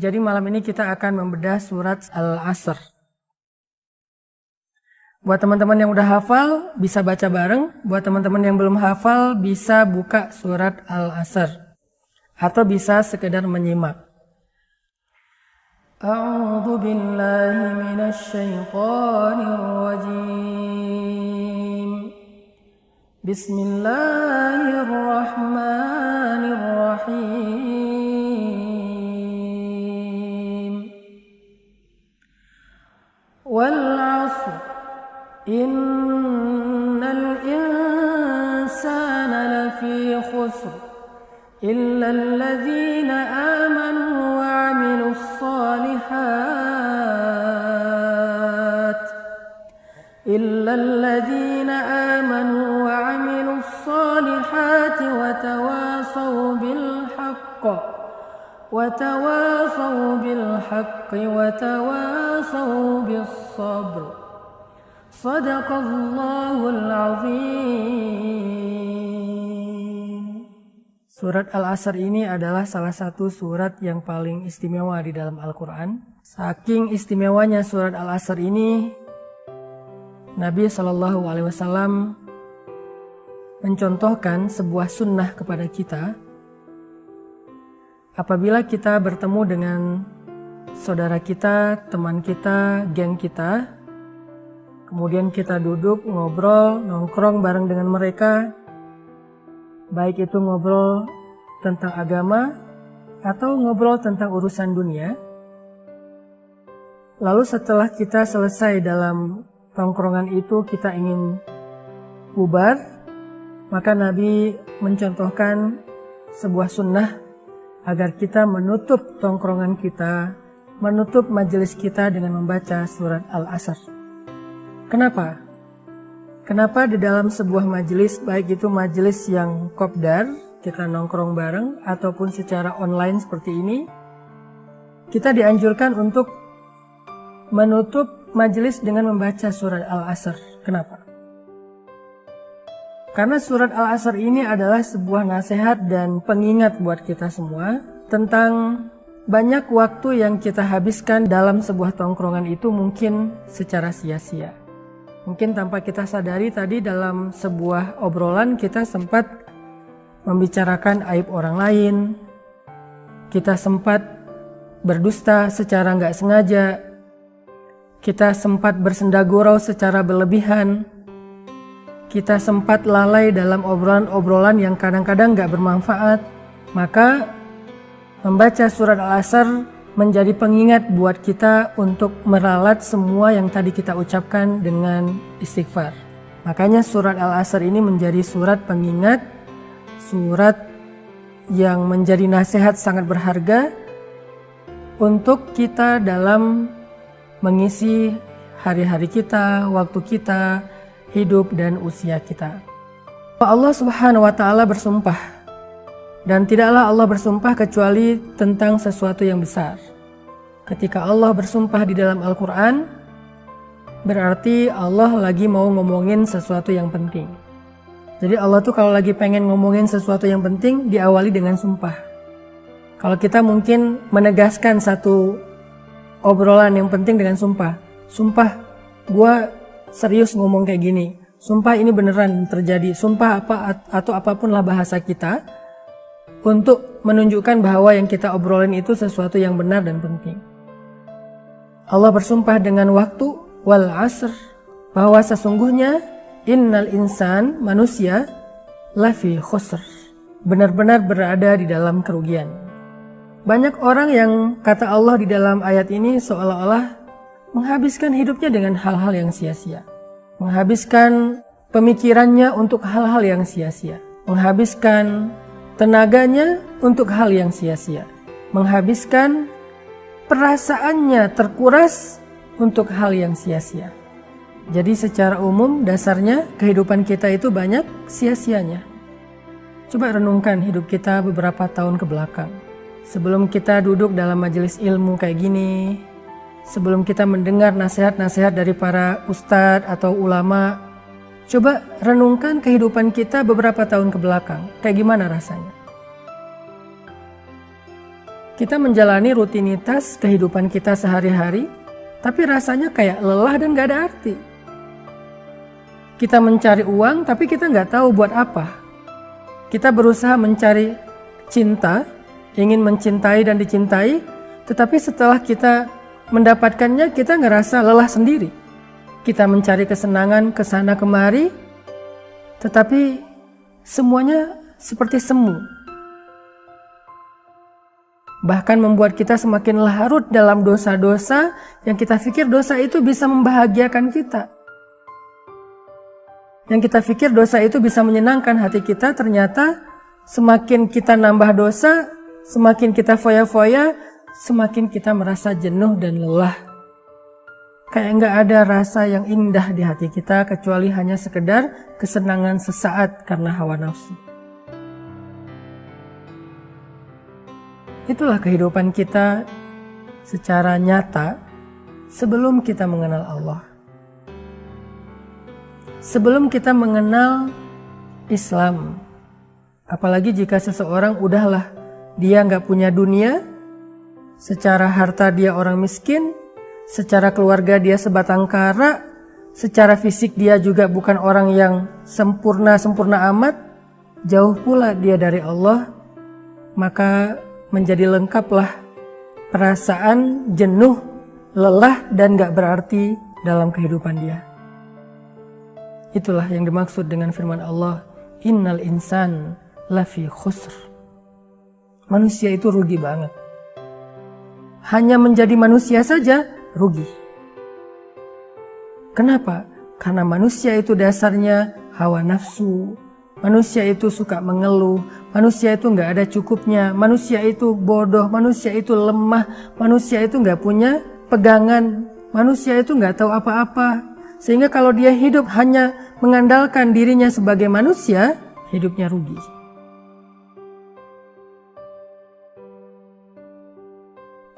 Jadi malam ini kita akan membedah surat Al-Asr. Buat teman-teman yang udah hafal bisa baca bareng, buat teman-teman yang belum hafal bisa buka surat Al-Asr atau bisa sekedar menyimak. A'udzu billahi minasy syaithanir rajim. Bismillahirrahmanirrahim. Wal 'ashr innal insana lafi khusr illa alladhina amanu wa 'amilus solihat wa tawasaw bil haqqi wa tawasaw bis sabr. Shadaqallahul azim. Surat Al-Asr ini adalah salah satu surat yang paling istimewa di dalam Al-Quran. Saking istimewanya surat Al-Asr ini, Nabi SAW mencontohkan sebuah sunnah kepada kita. Apabila kita bertemu dengan saudara kita, teman kita, geng kita, kemudian kita duduk, ngobrol, nongkrong bareng dengan mereka, baik itu ngobrol tentang agama atau ngobrol tentang urusan dunia. Lalu setelah kita selesai dalam tongkrongan itu, kita ingin bubar, maka Nabi mencontohkan sebuah sunnah agar kita menutup tongkrongan kita, menutup majelis kita dengan membaca surat Al-Asr. Kenapa? Kenapa di dalam sebuah majelis, baik itu majelis yang kopdar, kita nongkrong bareng, ataupun secara online seperti ini, kita dianjurkan untuk menutup majelis dengan membaca surat Al-Asr. Kenapa? Karena surat Al-Asr ini adalah sebuah nasihat dan pengingat buat kita semua tentang banyak waktu yang kita habiskan dalam sebuah tongkrongan itu mungkin secara sia-sia. Mungkin tanpa kita sadari tadi dalam sebuah obrolan kita sempat membicarakan aib orang lain, kita sempat berdusta secara nggak sengaja, kita sempat bersendagurau secara berlebihan, kita sempat lalai dalam obrolan-obrolan yang kadang-kadang nggak bermanfaat. Maka membaca surat Al-Asr menjadi pengingat buat kita untuk meralat semua yang tadi kita ucapkan dengan istighfar. Makanya surat Al-Asr ini menjadi surat pengingat, surat yang menjadi nasihat sangat berharga untuk kita dalam mengisi hari-hari kita, waktu kita, hidup dan usia kita. Allah Subhanahu wa ta'ala bersumpah, dan tidaklah Allah bersumpah kecuali tentang sesuatu yang besar. Ketika Allah bersumpah di dalam Al-Quran, berarti Allah lagi mau ngomongin sesuatu yang penting. Jadi Allah tuh kalau lagi pengen ngomongin sesuatu yang penting, diawali dengan sumpah. Kalau kita mungkin menegaskan satu obrolan yang penting dengan sumpah. Sumpah, gue serius ngomong kayak gini. Sumpah ini beneran terjadi. Sumpah apa atau apapun lah bahasa kita untuk menunjukkan bahwa yang kita obrolin itu sesuatu yang benar dan penting. Allah bersumpah dengan waktu, wal asr, bahwa sesungguhnya innal insan, manusia, lafi khusr, benar-benar berada di dalam kerugian. Banyak orang yang kata Allah di dalam ayat ini seolah-olah menghabiskan hidupnya dengan hal-hal yang sia-sia, menghabiskan pemikirannya untuk hal-hal yang sia-sia, menghabiskan tenaganya untuk hal yang sia-sia, menghabiskan perasaannya terkuras untuk hal yang sia-sia. Jadi secara umum dasarnya kehidupan kita itu banyak sia-sianya. Coba renungkan hidup kita beberapa tahun ke belakang. Sebelum kita duduk dalam majelis ilmu kayak gini, sebelum kita mendengar nasihat-nasihat dari para ustadz atau ulama, coba renungkan kehidupan kita beberapa tahun ke belakang. Kayak gimana rasanya? Kita menjalani rutinitas kehidupan kita sehari-hari, tapi rasanya kayak lelah dan gak ada arti. Kita mencari uang, tapi kita gak tahu buat apa. Kita berusaha mencari cinta, ingin mencintai dan dicintai, tetapi setelah kita mendapatkannya, kita ngerasa lelah sendiri. Kita mencari kesenangan kesana kemari, tetapi semuanya seperti semu. Bahkan membuat kita semakin larut dalam dosa-dosa yang kita pikir dosa itu bisa membahagiakan kita. Yang kita pikir dosa itu bisa menyenangkan hati kita, ternyata semakin kita nambah dosa, semakin kita foya-foya, semakin kita merasa jenuh dan lelah. Kayak nggak ada rasa yang indah di hati kita kecuali hanya sekedar kesenangan sesaat karena hawa nafsu. Itulah kehidupan kita secara nyata sebelum kita mengenal Allah. Sebelum kita mengenal Islam. Apalagi jika seseorang udahlah dia nggak punya dunia, secara harta dia orang miskin, secara keluarga dia sebatang kara, secara fisik dia juga bukan orang yang sempurna amat, jauh pula dia dari Allah, maka menjadi lengkaplah perasaan jenuh, lelah, dan gak berarti dalam kehidupan dia. Itulah yang dimaksud dengan firman Allah, Innal insan lafi khusr. Manusia itu rugi banget. Hanya menjadi manusia saja rugi. Kenapa? Karena manusia itu dasarnya hawa nafsu. Manusia itu suka mengeluh, manusia itu nggak ada cukupnya, manusia itu bodoh, manusia itu lemah, manusia itu nggak punya pegangan, manusia itu nggak tahu apa-apa. Sehingga kalau dia hidup hanya mengandalkan dirinya sebagai manusia, hidupnya rugi.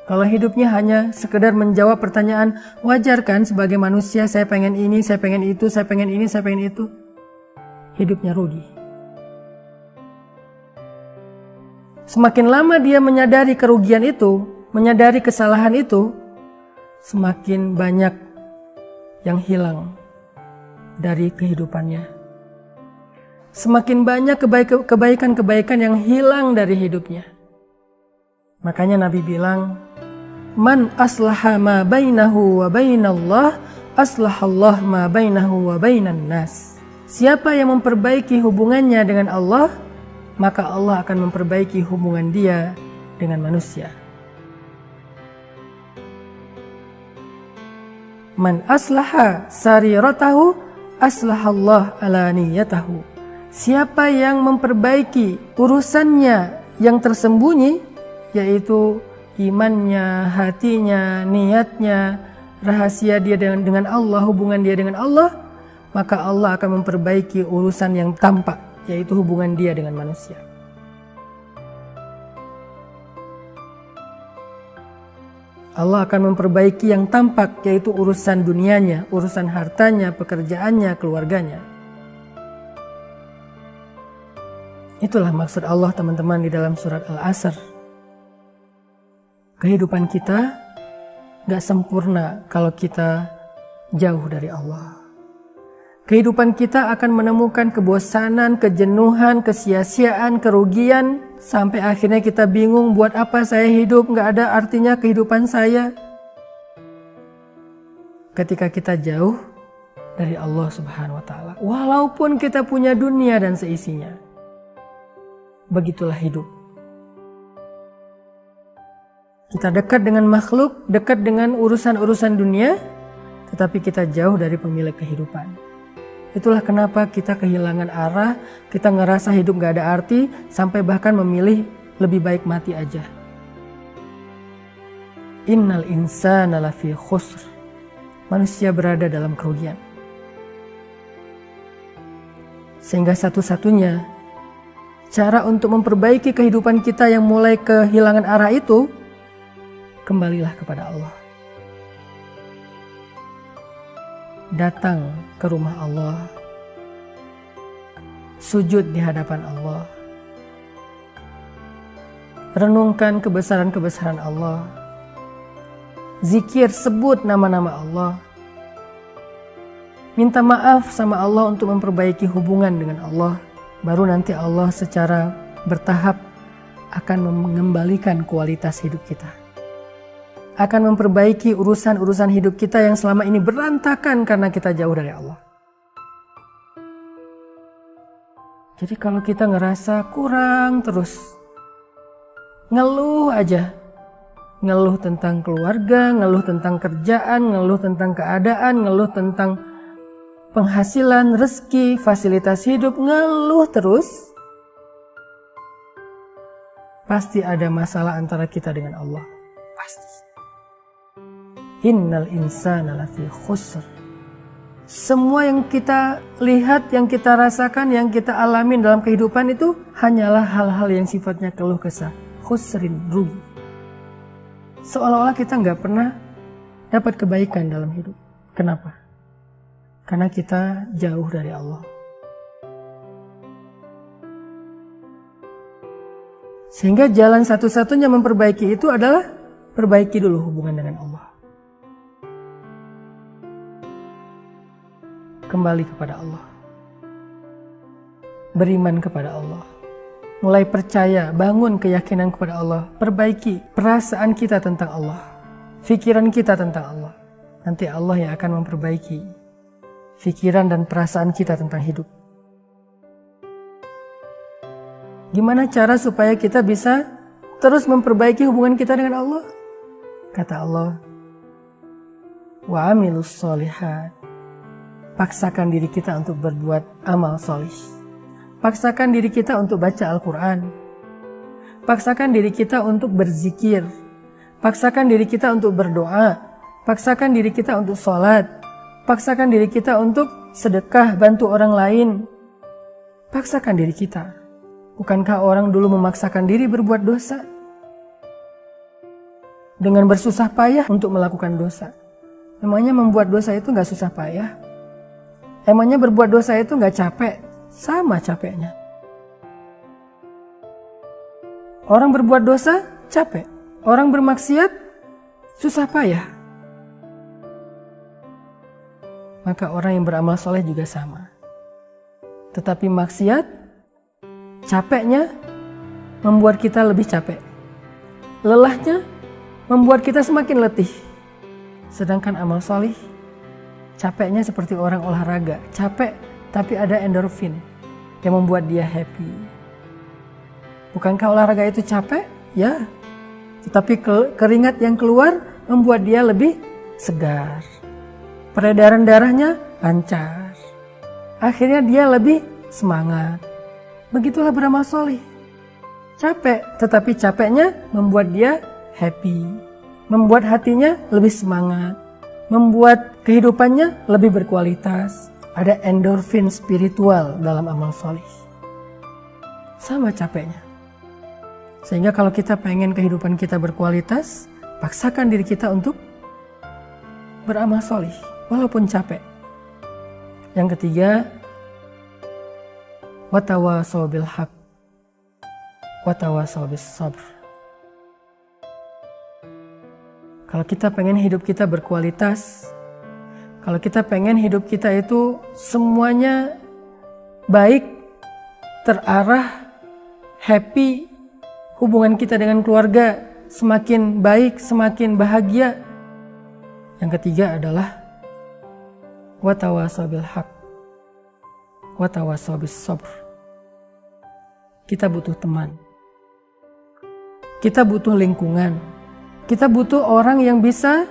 Kalau hidupnya hanya sekedar menjawab pertanyaan, wajar kan sebagai manusia saya pengen ini, saya pengen itu, saya pengen ini, saya pengen itu. Hidupnya rugi. Semakin lama dia menyadari kerugian itu, menyadari kesalahan itu, semakin banyak yang hilang dari kehidupannya. Semakin banyak kebaikan-kebaikan yang hilang dari hidupnya. Makanya Nabi bilang, Man aslaha ma bainahu wa bainallah, aslahallah ma bainahu wa bainan nas. Siapa yang memperbaiki hubungannya dengan Allah, maka Allah akan memperbaiki hubungan dia dengan manusia. Man aslaha sariratahu, aslahallah alaniyatahu. Siapa yang memperbaiki urusannya yang tersembunyi, yaitu imannya, hatinya, niatnya, rahasia dia dengan Allah, hubungan dia dengan Allah, maka Allah akan memperbaiki urusan yang tampak, yaitu hubungan dia dengan manusia. Allah akan memperbaiki yang tampak, yaitu urusan dunianya, urusan hartanya, pekerjaannya, keluarganya. Itulah maksud Allah, teman-teman, di dalam surat Al-Asr. Kehidupan kita gak sempurna kalau kita jauh dari Allah. Kehidupan kita akan menemukan kebosanan, kejenuhan, kesia-siaan, kerugian, sampai akhirnya kita bingung buat apa saya hidup, gak ada artinya kehidupan saya. Ketika kita jauh dari Allah Subhanahu wa Ta'ala, walaupun kita punya dunia dan seisinya, begitulah hidup. Kita dekat dengan makhluk, dekat dengan urusan-urusan dunia, tetapi kita jauh dari pemilik kehidupan. Itulah kenapa kita kehilangan arah, kita ngerasa hidup gak ada arti, sampai bahkan memilih lebih baik mati aja. Innal insana lafi khusr. Manusia berada dalam kerugian. Sehingga satu-satunya cara untuk memperbaiki kehidupan kita yang mulai kehilangan arah itu, kembalilah kepada Allah. Datang ke rumah Allah, sujud di hadapan Allah, renungkan kebesaran-kebesaran Allah. Zikir, sebut nama-nama Allah. Minta maaf sama Allah untuk memperbaiki hubungan dengan Allah. Baru nanti Allah secara bertahap akan mengembalikan kualitas hidup kita. Akan memperbaiki urusan-urusan hidup kita yang selama ini berantakan karena kita jauh dari Allah. Jadi kalau kita ngerasa kurang terus, ngeluh aja. Ngeluh tentang keluarga, ngeluh tentang kerjaan, ngeluh tentang keadaan, ngeluh tentang penghasilan, rezeki, fasilitas hidup, ngeluh terus. Pasti ada masalah antara kita dengan Allah. Pasti. Innal insana lafi khusr. Semua yang kita lihat, yang kita rasakan, yang kita alamin dalam kehidupan itu hanyalah hal-hal yang sifatnya keluh kesah. Khusrin, rugi. Seolah-olah kita nggak pernah dapat kebaikan dalam hidup. Kenapa? Karena kita jauh dari Allah. Sehingga jalan satu-satunya memperbaiki itu adalah perbaiki dulu hubungan dengan Allah. Kembali kepada Allah. Beriman kepada Allah. Mulai percaya, bangun keyakinan kepada Allah. Perbaiki perasaan kita tentang Allah. Pikiran kita tentang Allah. Nanti Allah yang akan memperbaiki pikiran dan perasaan kita tentang hidup. Gimana cara supaya kita bisa terus memperbaiki hubungan kita dengan Allah? Kata Allah, wa amilus sholihat. Paksakan diri kita untuk berbuat amal solih. Paksakan diri kita untuk baca Al-Quran. Paksakan diri kita untuk berzikir. Paksakan diri kita untuk berdoa. Paksakan diri kita untuk sholat. Paksakan diri kita untuk sedekah, bantu orang lain. Paksakan diri kita. Bukankah orang dulu memaksakan diri berbuat dosa? Dengan bersusah payah untuk melakukan dosa. Memangnya membuat dosa itu gak susah payah? Emangnya berbuat dosa itu gak capek? Sama capeknya. Orang berbuat dosa capek. Orang bermaksiat susah payah. Maka orang yang beramal soleh juga sama. Tetapi maksiat, capeknya membuat kita lebih capek. Lelahnya membuat kita semakin letih. Sedangkan amal soleh, capeknya seperti orang olahraga. Capek tapi ada endorfin yang membuat dia happy. Bukankah olahraga itu capek? Ya. Tetapi keringat yang keluar membuat dia lebih segar. Peredaran darahnya lancar. Akhirnya dia lebih semangat. Begitulah beramal soleh. Capek, tetapi capeknya membuat dia happy. Membuat hatinya lebih semangat. Membuat kehidupannya lebih berkualitas. Ada endorfin spiritual dalam amal soleh. Sama capeknya. Sehingga kalau kita pengen kehidupan kita berkualitas, paksakan diri kita untuk beramal soleh, walaupun capek. Yang ketiga, watawasau bil haq, watawasau bis sabr. Kalau kita pengen hidup kita berkualitas, kalau kita pengen hidup kita itu semuanya baik, terarah, happy, hubungan kita dengan keluarga semakin baik, semakin bahagia. Yang ketiga adalah watawasau bil haq, watawasau bis sabr. Kita butuh teman. Kita butuh lingkungan. Kita butuh orang yang bisa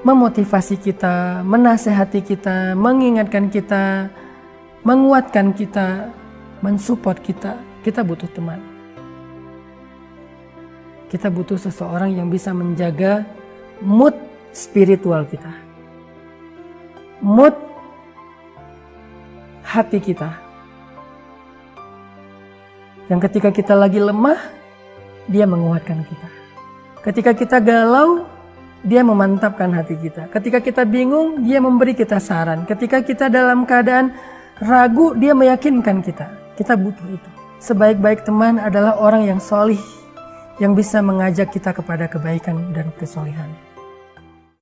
memotivasi kita, menasehati kita, mengingatkan kita, menguatkan kita, mensupport kita. Kita butuh teman. Kita butuh seseorang yang bisa menjaga mood spiritual kita. Mood hati kita. Yang ketika kita lagi lemah, dia menguatkan kita. Ketika kita galau, dia memantapkan hati kita. Ketika kita bingung, dia memberi kita saran. Ketika kita dalam keadaan ragu, dia meyakinkan kita. Kita butuh itu. Sebaik-baik teman adalah orang yang solih, yang bisa mengajak kita kepada kebaikan dan kesolehan.